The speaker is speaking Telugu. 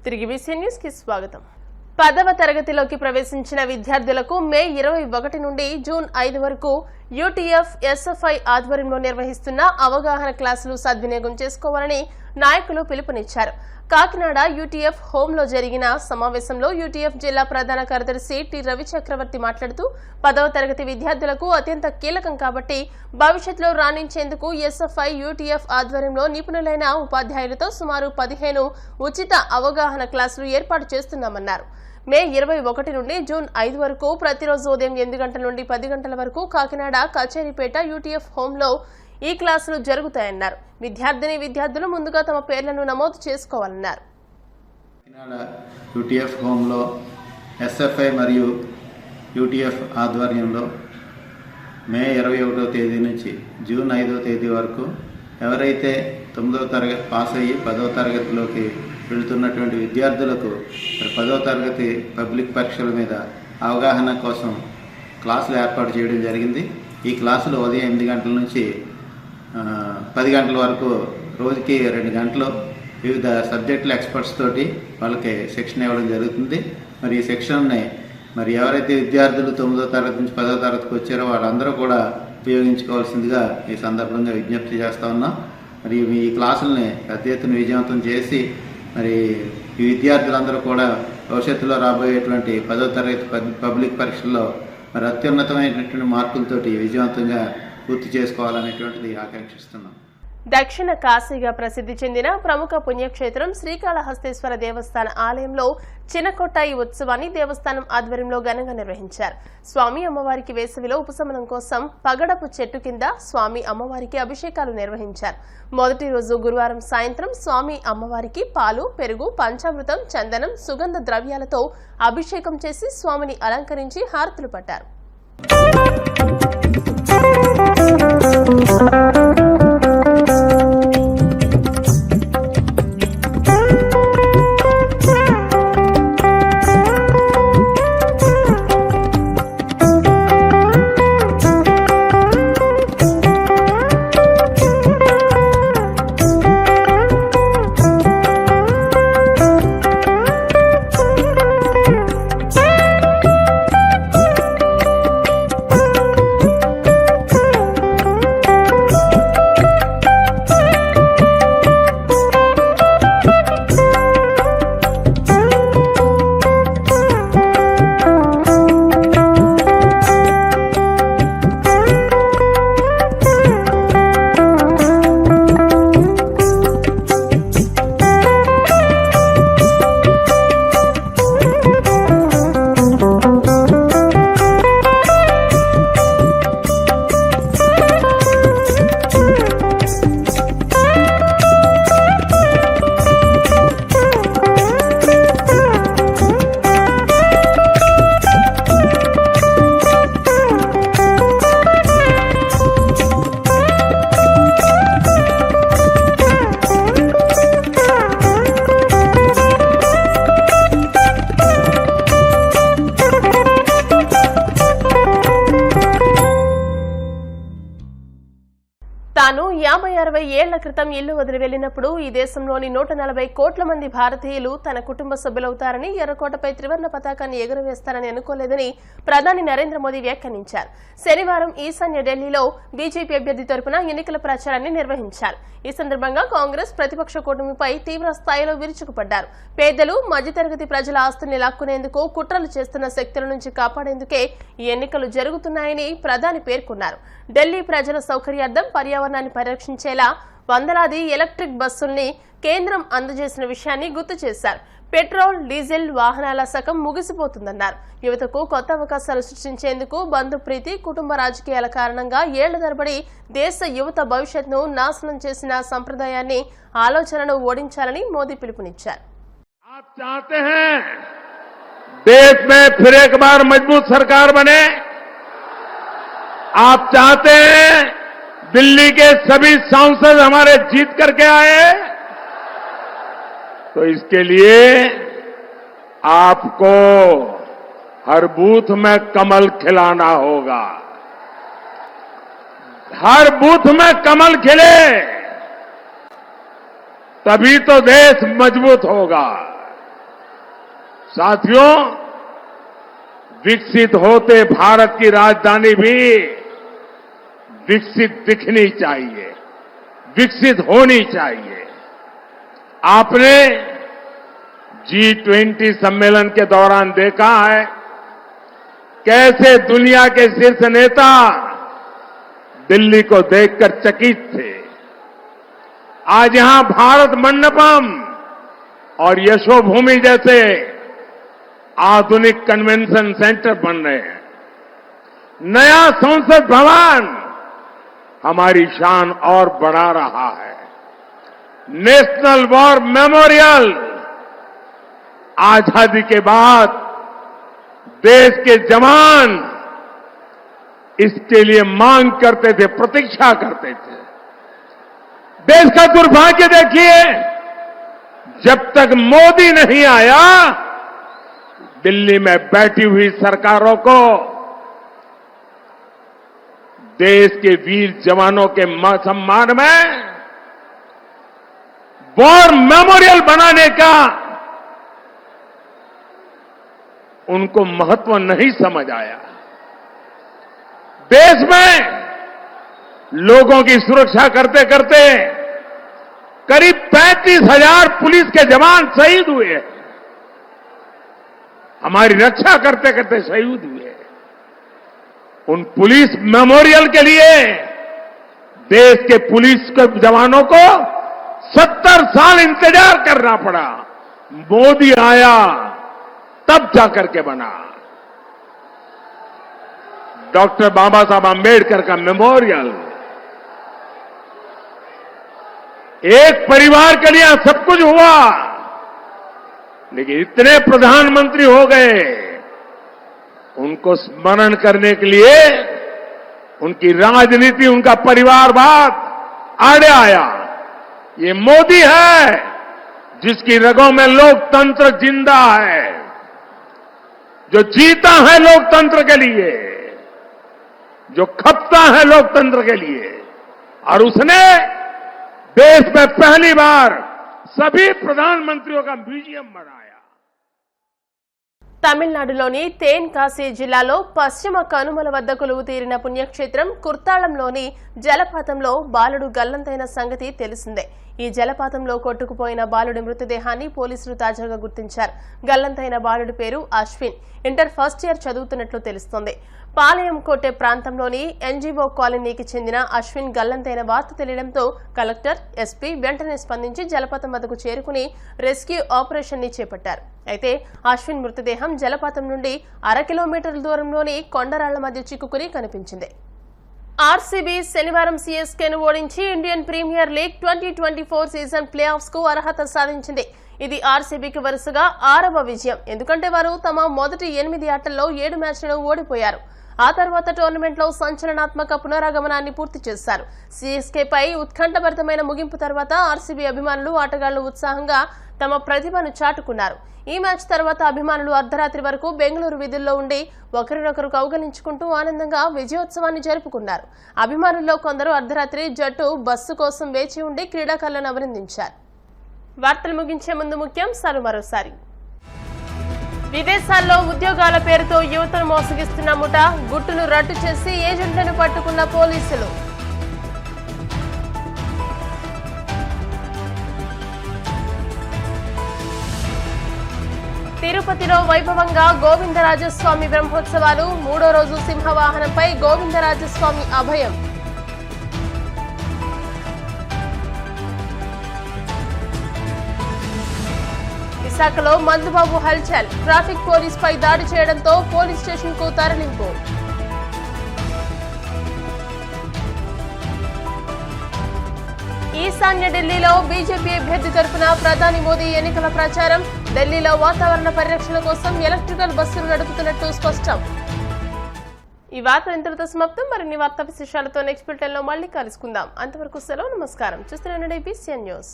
తిరిగి విసి న్యూస్ కి స్వాగతం. 10వ తరగతిలోకి ప్రవేశించిన విద్యార్థులకు మే 21 నుండి జూన్ 5 వరకు యూటీఎఫ్ ఎస్ఎఫ్ఐ ఆధ్వర్యంలో నిర్వహిస్తున్న అవగాహన క్లాసులు సద్వినియోగం చేసుకోవాలని నాయకులు పిలుపునిచ్చారు. కాకినాడ యూటీఎఫ్ హోంలో జరిగిన సమావేశంలో యూటీఎఫ్ జిల్లా ప్రధాన కార్యదర్శి టి రవిచక్రవర్తి మాట్లాడుతూ 10వ తరగతి విద్యార్థులకు అత్యంత కీలకం కాబట్టి భవిష్యత్తులో రాణించేందుకు ఎస్ఎఫ్ఐ యూటీఎఫ్ ఆధ్వర్యంలో నిపుణులైన ఉపాధ్యాయులతో సుమారు 15 ఉచిత అవగాహన క్లాసులు ఏర్పాటు చేస్తున్నామన్నారు. మే 21 నుండి జూన్ 5 వరకు ప్రతిరోజు ఉదయం 8 గంటల నుండి 10 గంటల వరకు కాకినాడ కచేరీపేట యూటీఎఫ్ హోంలో ఈ క్లాసులు జరుగుతాయన్నారు. విద్యార్థులు ముందుగా తమ పేర్లను నమోదు చేసుకోవాలన్నారు. యూటీఎఫ్ హోంలో ఎస్ఎఫ్ఐ మరియు యూటీఎఫ్ ఆధ్వర్యంలో మే 21వ తేదీ నుంచి జూన్ 5వ తేదీ వరకు ఎవరైతే 9వ తరగతి పాస్ అయ్యి 10వ తరగతిలోకి వెళుతున్నటువంటి విద్యార్థులకు 10వ తరగతి పబ్లిక్ పరీక్షల మీద అవగాహన కోసం క్లాసులు ఏర్పాటు చేయడం జరిగింది. ఈ క్లాసులు ఉదయం 8 గంటల నుంచి 10 గంటల వరకు రోజుకి 2 గంటలు వివిధ సబ్జెక్టుల ఎక్స్పర్ట్స్ తోటి వాళ్ళకి శిక్షణ ఇవ్వడం జరుగుతుంది. మరి ఈ శిక్షణని ఎవరైతే విద్యార్థులు 9వ తరగతి నుంచి 10వ తరగతికి వచ్చారో వాళ్ళందరూ కూడా ఉపయోగించుకోవాల్సిందిగా ఈ సందర్భంగా విజ్ఞప్తి చేస్తూ ఉన్నాం. మరి ఈ క్లాసుల్ని పెద్ద ఎత్తున విజయవంతం చేసి ఈ విద్యార్థులందరూ కూడా భవిష్యత్తులో రాబోయేటువంటి 10వ తరగతి పబ్లిక్ పరీక్షల్లో అత్యున్నతమైనటువంటి మార్కులతోటి విజయవంతంగా పూర్తి చేసుకోవాలనేటువంటిది ఆకాంక్షిస్తున్నాం. దక్షిణ కాశీగా ప్రసిద్ధి చెందిన ప్రముఖ పుణ్యక్షేత్రం శ్రీకాళహస్తీశ్వర దేవస్థాన ఆలయంలో చిన్నకొట్టాయి ఉత్సవాన్ని దేవస్థానం ఆధ్వర్యంలో ఘనంగా నిర్వహించారు. స్వామి అమ్మవారికి వేసవిలో ఉపశమనం కోసం పగడపు చెట్టు కింద స్వామి అమ్మవారికి అభిషేకాలు నిర్వహించారు. మొదటి రోజు గురువారం సాయంత్రం స్వామి అమ్మవారికి పాలు, పెరుగు, పంచామృతం, చందనం, సుగంధ ద్రవ్యాలతో అభిషేకం చేసి స్వామిని అలంకరించి హారతులు పట్టారు. తాను 50-60 ఏళ్ల క్రితం ఇల్లు వదిలి వెళ్లినప్పుడు ఈ దేశంలోని 140 కోట్ల మంది భారతీయులు తన కుటుంబ సభ్యులవుతారని, ఎర్రకోటపై త్రివర్ణ పతాకాన్ని ఎగురవేస్తారని అనుకోలేదని ప్రధాని నరేంద్ర మోదీ వ్యాఖ్యానించారు. శనివారం ఈశాన్య ఢిల్లీలో బీజేపీ అభ్యర్థి తరపున ఎన్నికల ప్రచారాన్ని నిర్వహించారు. ఈ సందర్భంగా కాంగ్రెస్ ప్రతిపక్ష కూటమిపై తీవ్ర స్థాయిలో విరుచుకుపడ్డారు. పేదలు, మధ్యతరగతి ప్రజల ఆస్తుల్ని లాక్కునేందుకు కుట్రలు చేస్తున్న శక్తుల నుంచి కాపాడేందుకే ఈ ఎన్నికలు జరుగుతున్నాయని ప్రధాని పేర్కొన్నారు. ఢిల్లీ ప్రజల సౌకర్యార్థం పర్యావరణాన్ని పరిరక్షించేలా వందలాది ఎలక్ట్రిక్ బస్సుల్ని కేంద్రం అందజేసిన విషయాన్ని గుర్తు చేశారు. పెట్రోల్, డీజిల్ వాహనాల సగం ముగిసిపోతుందన్నారు. యువతకు కొత్త అవకాశాలు సృష్టించేందుకు బంధుప్రీతి, కుటుంబ రాజకీయాల కారణంగా ఏళ్ల తరబడి దేశ యువత భవిష్యత్తును నాశనం చేసిన సంప్రదాయాన్ని, ఆలోచనను ఓడించాలని మోదీ పిలుపునిచ్చారు. देश में फिर एक बार मजबूत सरकार बने। आप चाहते हैं दिल्ली के सभी सांसद हमारे जीत करके आए, तो इसके लिए आपको हर बूथ में कमल खिलाना होगा। हर बूथ में कमल खिले तभी तो देश मजबूत होगा। साथियों, विकसित होते भारत की राजधानी भी विकसित दिखनी चाहिए, विकसित होनी चाहिए। आपने G20 सम्मेलन के दौरान देखा है कैसे दुनिया के शीर्ष नेता दिल्ली को देखकर चकित थे। आज यहां भारत मंडपम और यशोभूमि जैसे आधुनिक कन्वेंशन सेंटर बन रहे हैं। नया संसद भवन हमारी शान और बढ़ा रहा है। नेशनल वॉर मेमोरियल, आजादी के बाद देश के जवान इसके लिए मांग करते थे, प्रतीक्षा करते थे। देश का दुर्भाग्य देखिए, जब तक मोदी नहीं आया, दिल्ली में बैठी हुई सरकारों को देश के वीर जवानों के सम्मान में वॉर मेमोरियल बनाने का उनको महत्व नहीं समझ आया। देश में लोगों की सुरक्षा करते करते करीब 35,000 पुलिस के जवान शहीद हुए, हमारी रक्षा करते करते शहीद हुए। उन पुलिस मेमोरियल के लिए देश के पुलिस के जवानों को 70 साल इंतजार करना पड़ा। मोदी आया तब जाकर के बना। डॉक्टर बाबा साहब आंबेडकर का मेमोरियल, एक परिवार के लिए सब कुछ हुआ, लेकिन इतने प्रधानमंत्री हो गए, उनको स्मरण करने के लिए उनकी राजनीति, उनका परिवारवाद आड़े आया। ये मोदी है जिसकी रगों में लोकतंत्र जिंदा है, जो जीता है लोकतंत्र के लिए, जो खपता है लोकतंत्र के लिए, और उसने देश में पहली बार सभी प्रधानमंत्रियों का म्यूजियम बनाया। తమిళనాడులోని తేన్కాసి జిల్లాలో పశ్చిమ కనుమల వద్ద కొలువు తీరిన పుణ్యక్షేత్రం కుర్తాళంలోని జలపాతంలో బాలుడు గల్లంతైన సంగతి తెలిసిందే. ఈ జలపాతంలో కొట్టుకుపోయిన బాలుడి మృతదేహాన్ని పోలీసులు తాజాగా గుర్తించారు. గల్లంతైన బాలుడి పేరు అశ్విన్, ఇంటర్ ఫస్ట్ ఇయర్ చదువుతున్నట్లు తెలుస్తోంది. పాలయం కోటె ప్రాంతంలోని ఎన్జీఓ కాలనీకి చెందిన అశ్విన్ గల్లంతైన వార్త తెలియడంతో కలెక్టర్, ఎస్పీ వెంటనే స్పందించి జలపాతం వద్దకు చేరుకుని రెస్క్యూ ఆపరేషన్ ని చేపట్టారు. అయితే అశ్విన్ మృతదేహం జలపాతం నుండి 1/2 కిలోమీటర్ల దూరంలోని కొండరాళ్ల మధ్య చిక్కుకుని కనిపించింది. ఆర్సీబీ శనివారం సీఎస్కేను ఓడించి Indian Premier League 2024 season playoffs కు అర్హత సాధించింది. ఇది ఆర్సీబీకి వరుసగా 6వ విజయం. ఎందుకంటే వారు తమ మొదటి 8 ఆటల్లో 7 మ్యాచ్లను ఓడిపోయారు. ఆ తర్వాత టోర్నమెంట్లో సంచలనాత్మక పునరాగమనాన్ని పూర్తి చేశారు. సీఎస్కేపై ఉత్కంఠభరితమైన ముగింపు తర్వాత ఆర్సీబీ అభిమానులు, ఆటగాళ్లు ఉత్సాహంగా తమ ప్రతిభను చాటుకున్నారు. ఈ మ్యాచ్ తర్వాత అభిమానులు అర్ధరాత్రి వరకు బెంగళూరు వీధుల్లో ఉండి ఒకరినొకరు కౌగలించుకుంటూ ఆనందంగా విజయోత్సవాన్ని జరుపుకున్నారు. అభిమానుల్లో కొందరు అర్ధరాత్రి జట్టు బస్సు కోసం వేచి ఉండి క్రీడాకారులను అభినందించారు. వార్తలు ముగించే ముందు ముఖ్యాంశాలు మరోసారి. విదేశాల్లో ఉద్యోగాల పేరుతో యువతను మోసగిస్తున్న ముఠా గుట్టును రట్టు చేసి ఏజెంట్లను పట్టుకున్న పోలీసులు. తిరుపతిలో వైభవంగా గోవిందరాజస్వామి బ్రహ్మోత్సవాలు. 3వ రోజు సింహవాహనంపై గోవిందరాజస్వామి అభయం. విశాఖలో మందుబాబు హల్చల్. ట్రాఫిక్ పోలీసుపై దాడి చేయడంతో పోలీస్ స్టేషన్ కు తరలింపు. ఈశాన్య ఢిల్లీలో బీజేపీ అభ్యర్థి తరపున ప్రధాని మోదీ ఎన్నికల ప్రచారం. ఢిల్లీలో వాతావరణ పరిరక్షణ కోసం ఎలక్ట్రికల్ బస్సులు నడుపుతున్నట్టు స్పష్టం. ఈ వార్త ఇంతటితో సమాప్తం. మరిన్ని వార్తా విశేషాలతో నెక్స్ట్ బులెటిన్లో మళ్ళీ కలుసుకుందాం. అంతవరకు సెలవు, నమస్కారం. చూస్తూనే ఉండండి BCN న్యూస్.